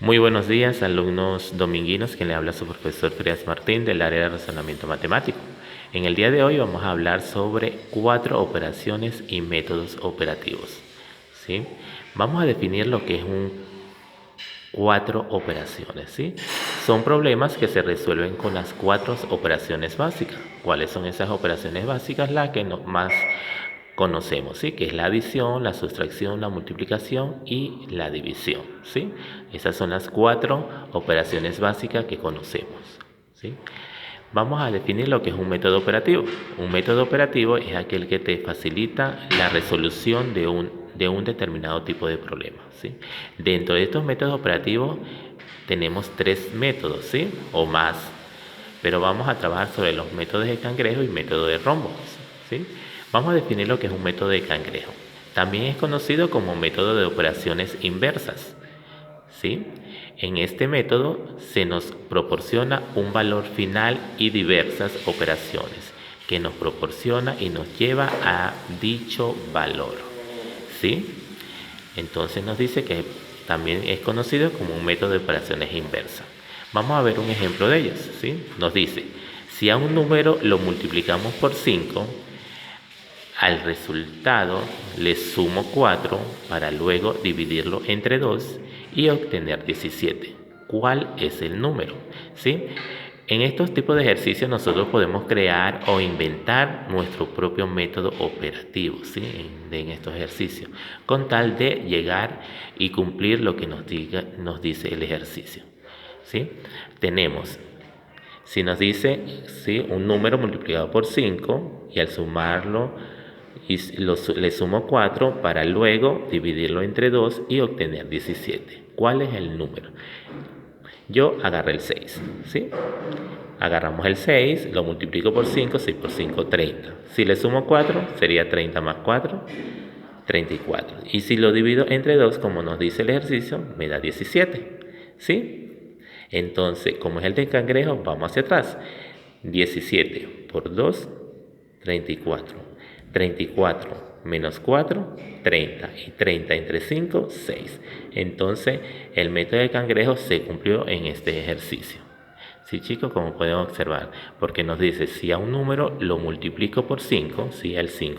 Muy buenos días, alumnos dominguinos, quien le habla su profesor Frías Martín del área de razonamiento matemático. En el día de hoy vamos a hablar sobre 4 operaciones y métodos operativos. ¿Sí? Vamos a definir lo que es un 4 operaciones. ¿Sí? Son problemas que se resuelven con las 4 operaciones básicas. ¿Cuáles son esas operaciones básicas? Las que más conocemos, ¿sí? Que es la adición, la sustracción, la multiplicación y la división, ¿sí? Esas son las 4 operaciones básicas que conocemos, ¿sí? Vamos a definir lo que es un método operativo. Un método operativo es aquel que te facilita la resolución de un determinado tipo de problema, ¿sí? Dentro de estos métodos operativos tenemos 3 métodos, ¿sí? O más, pero vamos a trabajar sobre los métodos de cangrejo y método de rombo, ¿sí? Vamos a definir lo que es un método de cangrejo. También es conocido como método de operaciones inversas, ¿sí? En este método se nos proporciona un valor final y diversas operaciones que nos proporciona y nos lleva a dicho valor, ¿sí? Entonces nos dice que también es conocido como un método de operaciones inversas. Vamos a ver un ejemplo de ellas, ¿sí? Nos dice, si a un número lo multiplicamos por 5, al resultado le sumo 4 para luego dividirlo entre 2 y obtener 17. ¿Cuál es el número? ¿Sí? En estos tipos de ejercicios nosotros podemos crear o inventar nuestro propio método operativo, ¿sí? en estos ejercicios, con tal de llegar y cumplir lo que nos dice el ejercicio, ¿sí? Tenemos, si nos dice, ¿sí?, un número multiplicado por 5 y al sumarlo le sumo 4 para luego dividirlo entre 2 y obtener 17. ¿Cuál es el número? Yo agarré el 6, ¿sí? Agarramos el 6, lo multiplico por 5, 6 por 5, 30. Si le sumo 4, sería 30 más 4, 34. Y si lo divido entre 2, como nos dice el ejercicio, me da 17, ¿sí? Entonces, como es el de cangrejo, vamos hacia atrás. 17 por 2, 34. 34 menos 4, 30. Y 30 entre 5, 6. Entonces, el método de cangrejo se cumplió en este ejercicio. Sí, chicos, como pueden observar, porque nos dice, si a un número lo multiplico por 5, ¿sí? Al 6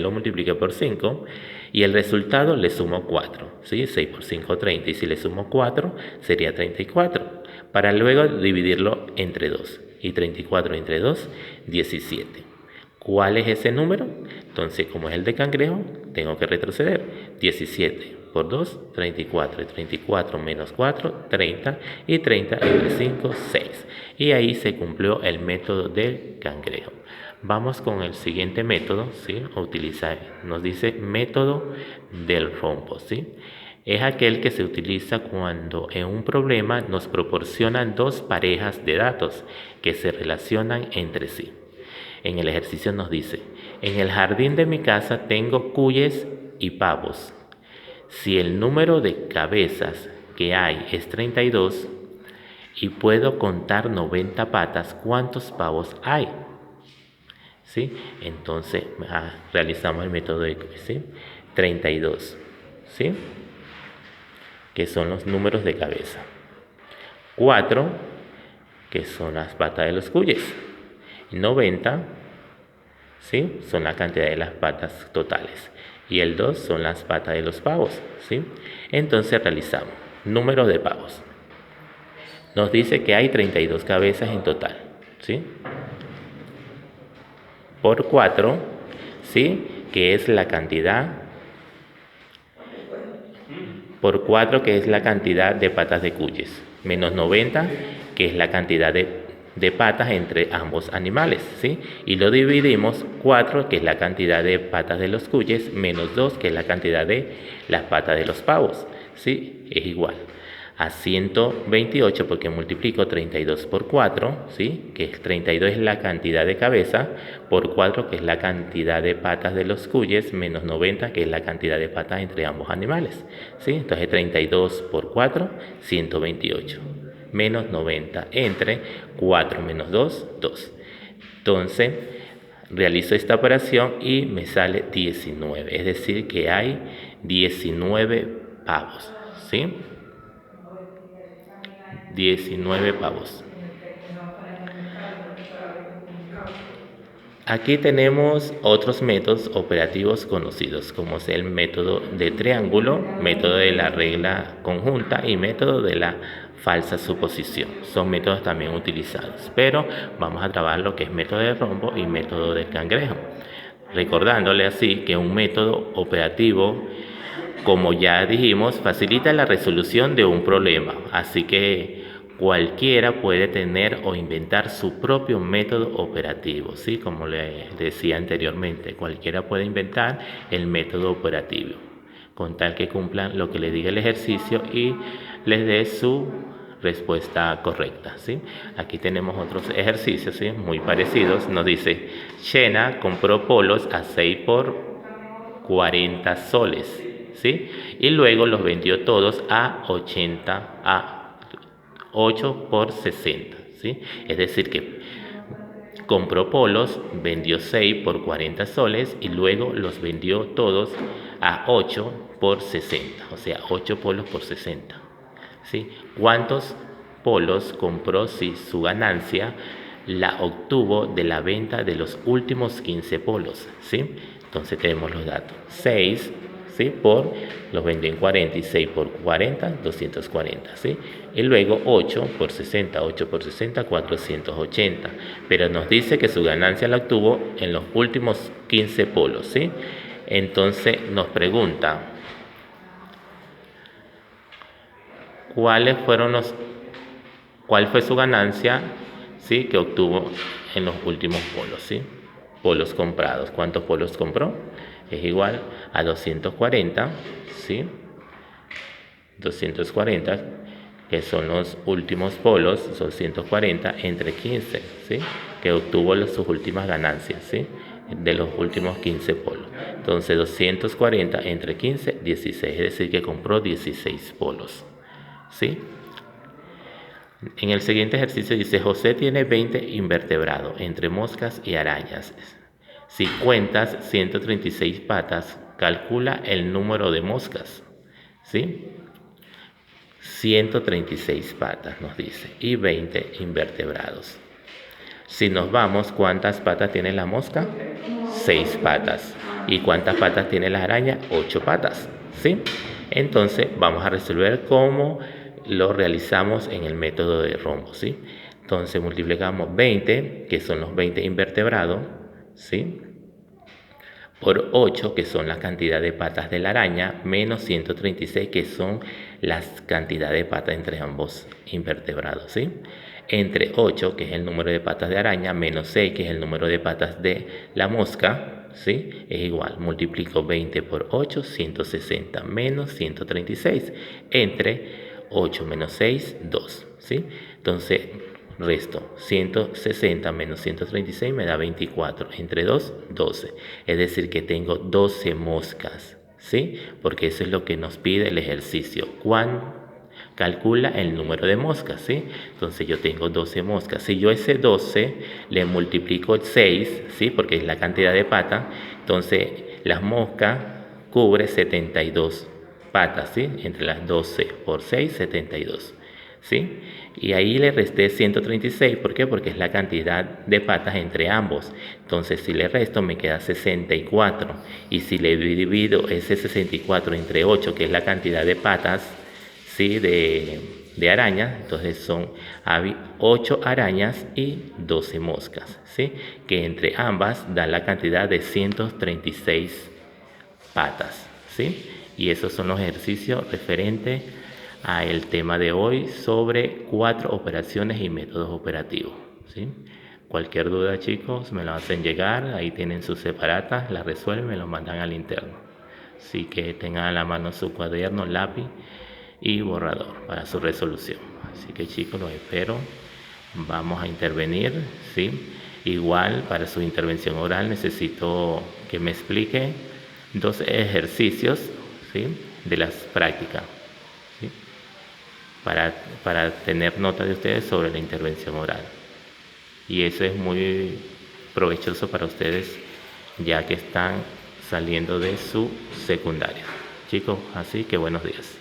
lo multiplico por 5 y el resultado le sumo 4, ¿sí? 6 por 5, 30, y si le sumo 4 sería 34, para luego dividirlo entre 2, y 34 entre 2, 17. ¿Cuál es ese número? Entonces, como es el de cangrejo, tengo que retroceder. 17 por 2, 34. Y 34 menos 4, 30. Y 30 entre 5, 6. Y ahí se cumplió el método del cangrejo. Vamos con el siguiente método, ¿sí? Nos dice método del rombo, ¿sí? Es aquel que se utiliza cuando en un problema nos proporcionan dos parejas de datos que se relacionan entre sí. En el ejercicio nos dice, en el jardín de mi casa tengo cuyes y pavos. Si el número de cabezas que hay es 32 y puedo contar 90 patas, ¿cuántos pavos hay? ¿Sí? Entonces realizamos el método de cuyes, ¿sí? 32, ¿sí? Que son los números de cabeza. 4, que son las patas de los cuyes. 90, ¿sí? Son la cantidad de las patas totales. Y el 2 son las patas de los pavos, ¿sí? Entonces realizamos número de pavos. Nos dice que hay 32 cabezas en total, ¿sí? Por 4, ¿sí? Que es la cantidad, por 4, que es la cantidad de patas de cuyes, menos 90, que es la cantidad de patas entre ambos animales, ¿sí? Y lo dividimos 4, que es la cantidad de patas de los cuyes, menos 2, que es la cantidad de las patas de los pavos, ¿sí? Es igual a 128, porque multiplico 32 por 4, ¿sí? Que 32 es la cantidad de cabeza, por 4, que es la cantidad de patas de los cuyes, menos 90, que es la cantidad de patas entre ambos animales, ¿sí? Entonces 32 por 4, 128, menos 90, entre 4 menos 2, 2. Entonces realizo esta operación y me sale 19, es decir que hay 19 pavos, ¿sí? 19 pavos. Aquí tenemos otros métodos operativos conocidos, como es el método de triángulo, método de la regla conjunta y método de la falsa suposición. Son métodos también utilizados, pero vamos a trabajar lo que es método de rombo y método del cangrejo. Recordándole así que un método operativo, como ya dijimos, facilita la resolución de un problema, así que cualquiera puede tener o inventar su propio método operativo, ¿sí? Como le decía anteriormente, cualquiera puede inventar el método operativo, con tal que cumplan lo que le diga el ejercicio y les dé su respuesta correcta, ¿sí? Aquí tenemos otros ejercicios, ¿sí? Muy parecidos. Nos dice, Shena compró polos a 6 por 40 soles, ¿sí? Y luego los vendió todos a 8 por 60, ¿sí? Es decir que compró polos, vendió 6 por 40 soles y luego los vendió todos a 8 por 60, o sea, 8 polos por 60, ¿sí? ¿Cuántos polos compró si su ganancia la obtuvo de la venta de los últimos 15 polos, ¿sí? Entonces tenemos los datos, 6, ¿sí? Por, los vendió en 40 y 6 por 40, 240, ¿sí? Y luego 8 por 60, 8 por 60, 480. Pero nos dice que su ganancia la obtuvo en los últimos 15 polos, ¿sí? Entonces nos pregunta, ¿cuál fue su ganancia, ¿sí? Que obtuvo en los últimos polos, ¿sí? Polos comprados. ¿Cuántos polos compró? Es igual a 240, ¿sí? 240, que son los últimos polos, 240 entre 15, ¿sí? Que obtuvo sus últimas ganancias, ¿sí? De los últimos 15 polos. Entonces 240 entre 15, 16, es decir que compró 16 polos, ¿sí? En el siguiente ejercicio dice, José tiene 20 invertebrados entre moscas y arañas. Si cuentas 136 patas, calcula el número de moscas, ¿sí? 136 patas nos dice y 20 invertebrados. Si nos vamos, ¿cuántas patas tiene la mosca? 6 patas. ¿Y cuántas patas tiene la araña? 8 patas, ¿sí? Entonces vamos a resolver cómo lo realizamos en el método de rombo, ¿sí? Entonces multiplicamos 20, que son los 20 invertebrados, ¿sí? Por 8, que son la cantidad de patas de la araña, menos 136, que son las cantidades de patas entre ambos invertebrados, ¿sí? Entre 8, que es el número de patas de araña, menos 6, que es el número de patas de la mosca, ¿sí? Es igual, multiplico 20 por 8, 160, menos 136, entre 8 menos 6, 2, ¿sí? Entonces, resto 160 menos 136 me da 24, entre 2, 12, es decir que tengo 12 moscas, ¿sí? Porque eso es lo que nos pide el ejercicio. Calcula el número de moscas, ¿sí? Entonces yo tengo 12 moscas. Si yo ese 12 le multiplico 6, ¿sí? Porque es la cantidad de patas, entonces las moscas cubre 72 patas, ¿sí? Entre las 12 por 6, 72, ¿sí? Y ahí le resté 136, ¿por qué? Porque es la cantidad de patas entre ambos. Entonces si le resto me queda 64, y si le divido ese 64 entre 8, que es la cantidad de patas, ¿sí? de arañas, entonces son 8 arañas y 12 moscas, ¿sí? Que entre ambas dan la cantidad de 136 patas, ¿sí? Y esos son los ejercicios referentes al tema de hoy sobre 4 operaciones y métodos operativos, ¿sí? Cualquier duda, chicos, me lo hacen llegar, ahí tienen sus separatas, las resuelven, me lo mandan al interno. Así que tengan a la mano su cuaderno, lápiz y borrador para su resolución. Así que, chicos, los espero. Vamos a intervenir, ¿sí? Igual para su intervención oral necesito que me explique 2 ejercicios, ¿sí? De las prácticas, ¿sí? Para tener nota de ustedes sobre la intervención oral. Y eso es muy provechoso para ustedes ya que están saliendo de su secundaria. Chicos, así que buenos días.